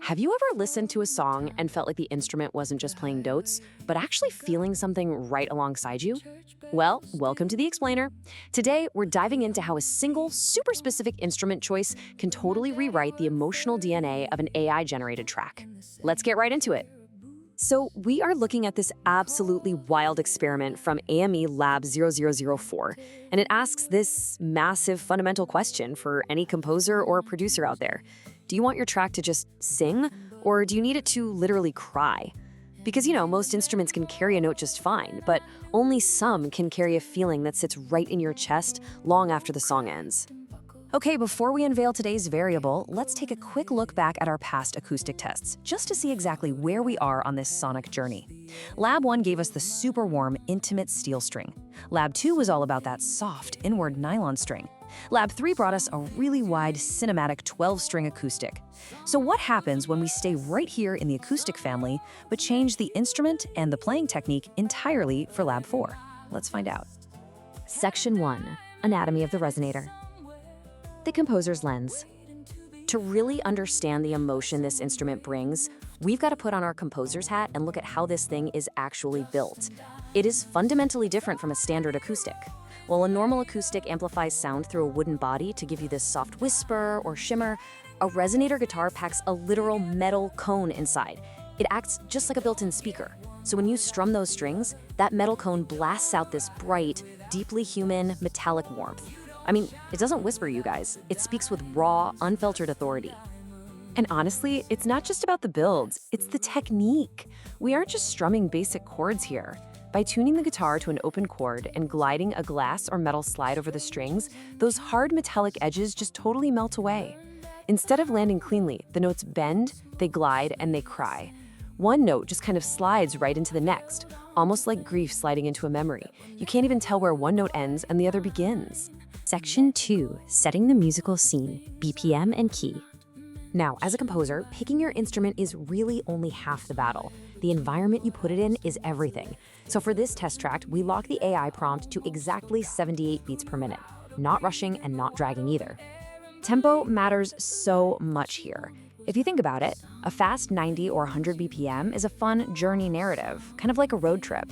Have you ever listened to a song and felt like the instrument wasn't just playing notes, but actually feeling something right alongside you? Well, welcome to The Explainer. Today, we're diving into how a single, super specific instrument choice can totally rewrite the emotional DNA of an AI-generated track. Let's get right into it. So we are looking at this absolutely wild experiment from AME Lab 0004, and it asks this massive fundamental question for any composer or producer out there. Do you want your track to just sing, or do you need it to literally cry? Because, most instruments can carry a note just fine, but only some can carry a feeling that sits right in your chest long after the song ends. Okay, before we unveil today's variable, let's take a quick look back at our past acoustic tests, just to see exactly where we are on this sonic journey. Lab 1 gave us the super warm, intimate steel string. Lab 2 was all about that soft, inward nylon string. Lab 3 brought us a really wide, cinematic 12-string acoustic. So what happens when we stay right here in the acoustic family, but change the instrument and the playing technique entirely for Lab 4? Let's find out. Section 1. Anatomy of the Resonator. The composer's lens. To really understand the emotion this instrument brings, we've got to put on our composer's hat and look at how this thing is actually built. It is fundamentally different from a standard acoustic. While a normal acoustic amplifies sound through a wooden body to give you this soft whisper or shimmer, a resonator guitar packs a literal metal cone inside. It acts just like a built-in speaker. So when you strum those strings, that metal cone blasts out this bright, deeply human, metallic warmth. I mean, it doesn't whisper, you guys. It speaks with raw, unfiltered authority. And honestly, it's not just about the builds, it's the technique. We aren't just strumming basic chords here. By tuning the guitar to an open chord and gliding a glass or metal slide over the strings, those hard metallic edges just totally melt away. Instead of landing cleanly, the notes bend, they glide, and they cry. One note just kind of slides right into the next, almost like grief sliding into a memory. You can't even tell where one note ends and the other begins. Section 2. Setting the musical scene, BPM and key. Now, as a composer, picking your instrument is really only half the battle. The environment you put it in is everything. So for this test track, we lock the AI prompt to exactly 78 beats per minute, not rushing and not dragging either. Tempo matters so much here. If you think about it, a fast 90 or 100 BPM is a fun journey narrative, kind of like a road trip.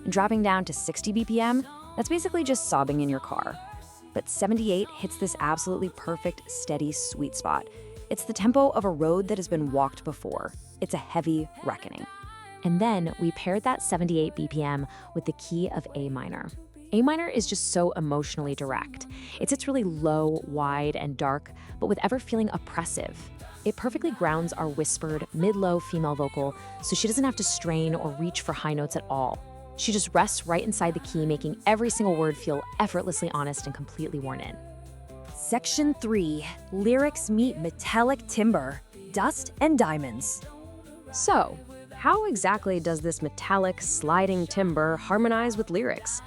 And dropping down to 60 BPM, that's basically just sobbing in your car. But 78 hits this absolutely perfect, steady, sweet spot. It's the tempo of a road that has been walked before. It's a heavy reckoning. And then we paired that 78 BPM with the key of A minor. A minor is just so emotionally direct. It sits really low, wide, and dark, but with ever feeling oppressive. It perfectly grounds our whispered, mid-low female vocal, so she doesn't have to strain or reach for high notes at all. She just rests right inside the key, making every single word feel effortlessly honest and completely worn in. Section 3. Lyrics meet metallic timbre, dust and diamonds. So, how exactly does this metallic, sliding timbre harmonize with lyrics?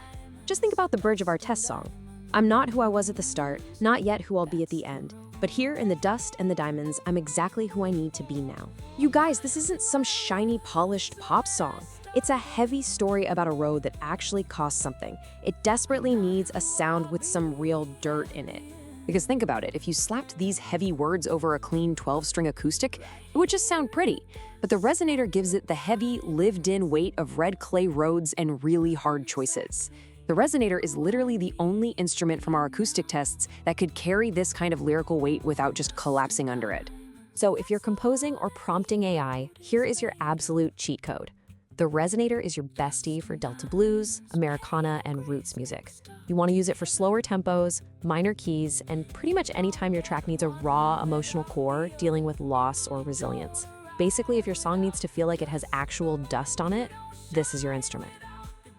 Just think about the bridge of our test song. I'm not who I was at the start, not yet who I'll be at the end. But here in the dust and the diamonds, I'm exactly who I need to be now. You guys, this isn't some shiny, polished pop song. It's a heavy story about a road that actually costs something. It desperately needs a sound with some real dirt in it. Because think about it, if you slapped these heavy words over a clean 12-string acoustic, it would just sound pretty. But the resonator gives it the heavy, lived-in weight of red clay roads and really hard choices. The resonator is literally the only instrument from our acoustic tests that could carry this kind of lyrical weight without just collapsing under it. So if you're composing or prompting AI, here is your absolute cheat code. The resonator is your bestie for Delta blues, Americana, and roots music. You want to use it for slower tempos, minor keys, and pretty much anytime your track needs a raw emotional core dealing with loss or resilience. Basically, if your song needs to feel like it has actual dust on it, this is your instrument.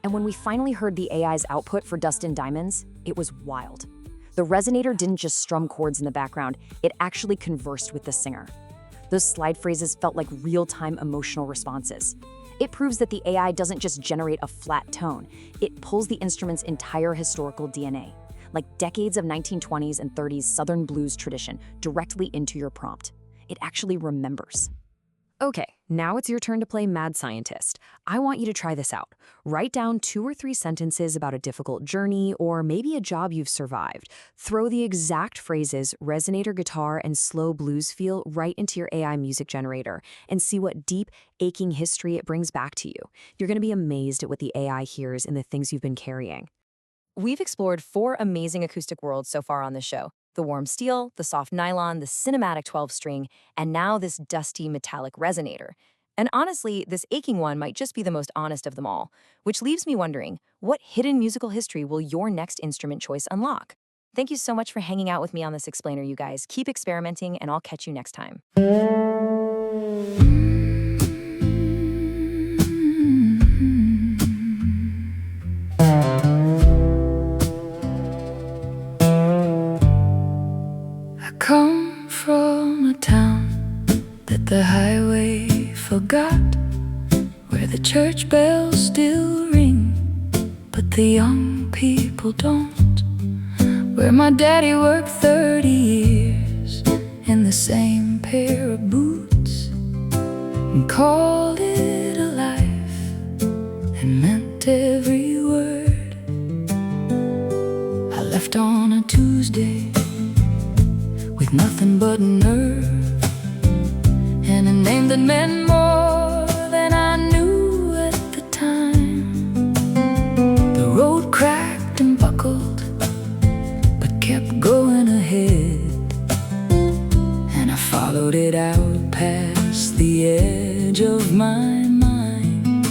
And when we finally heard the AI's output for Dust and Diamonds, it was wild. The resonator didn't just strum chords in the background, it actually conversed with the singer. Those slide phrases felt like real-time emotional responses. It proves that the AI doesn't just generate a flat tone, it pulls the instrument's entire historical DNA, like decades of 1920s and 30s Southern blues tradition, directly into your prompt. It actually remembers. Okay, now it's your turn to play Mad Scientist. I want you to try this out. Write down 2 or 3 sentences about a difficult journey or maybe a job you've survived. Throw the exact phrases, resonator guitar, and slow blues feel right into your AI music generator and see what deep, aching history it brings back to you. You're going to be amazed at what the AI hears in the things you've been carrying. We've explored 4 amazing acoustic worlds so far on this show. The warm steel, the soft nylon, the cinematic 12-string, and now this dusty metallic resonator. And honestly, this aching one might just be the most honest of them all, which leaves me wondering, what hidden musical history will your next instrument choice unlock? Thank you so much for hanging out with me on this explainer, you guys. Keep experimenting, and I'll catch you next time. Come from a town that the highway forgot, where the church bells still ring, but the young people don't. Where my daddy worked 30 years in the same pair of boots and called it a life and meant every word. I left on a Tuesday with nothing but nerve and a name that meant more than I knew at the time. The road cracked and buckled, but kept going ahead, and I followed it out past the edge of my mind.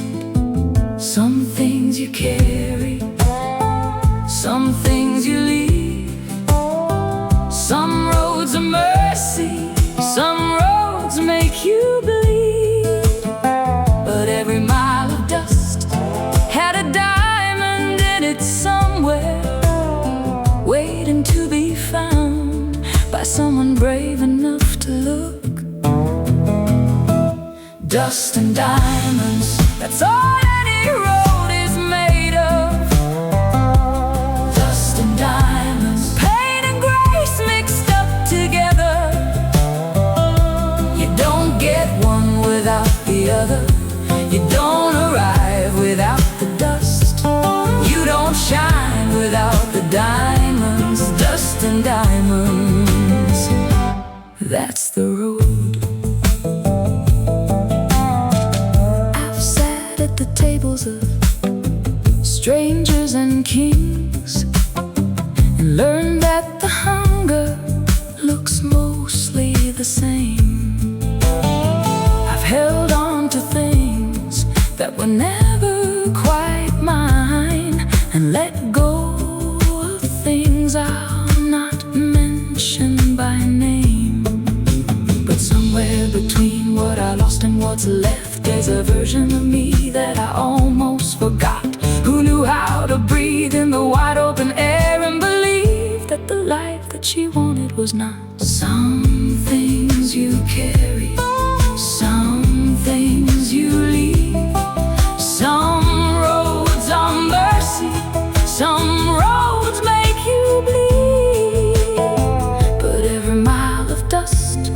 Some things you carry, some things you leave. Some roads are mercy, some roads make you bleed. But every mile of dust had a diamond in it somewhere, waiting to be found by someone brave enough to look. Dust and diamonds, that's all any road is made of. Dust and diamonds, pain and grace mixed up together. You don't get one without the other. You don't arrive without the dust. You don't shine without the diamonds. Dust and diamonds, that's the road. I've sat at the tables of strangers and kings and learned that the hunger looks mostly the same. I've held on to things that were never quite mine and let go of things I'll not mention by name. But somewhere between what I lost and what's left, there's a version of me that I almost forgot, who knew how to breathe in the wide open air and believe that the life that she wanted was not. Some things you carry, some things you leave. Some roads are mercy, some roads make you bleed. But every mile of dust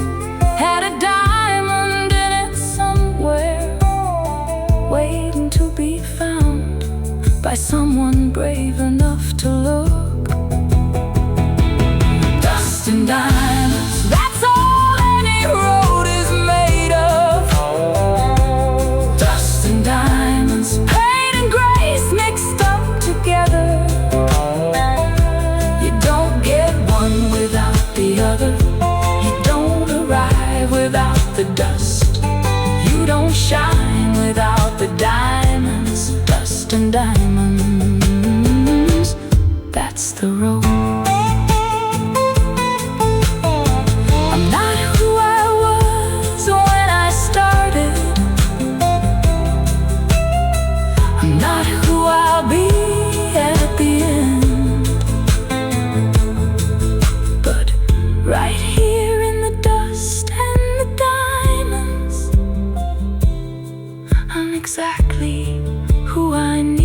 had a diamond in it somewhere, waiting to be found by someone brave enough to look. Dust and diamonds, that's all any road is made of. Dust and diamonds, pain and grace mixed up together. You don't get one without the other. You don't arrive without the dust. You don't shine without the diamonds. Dust and diamonds, that's the road. I'm not who I was when I started. I'm not who I'll be at the end. But right here in the dust and the diamonds, I'm exactly who I need.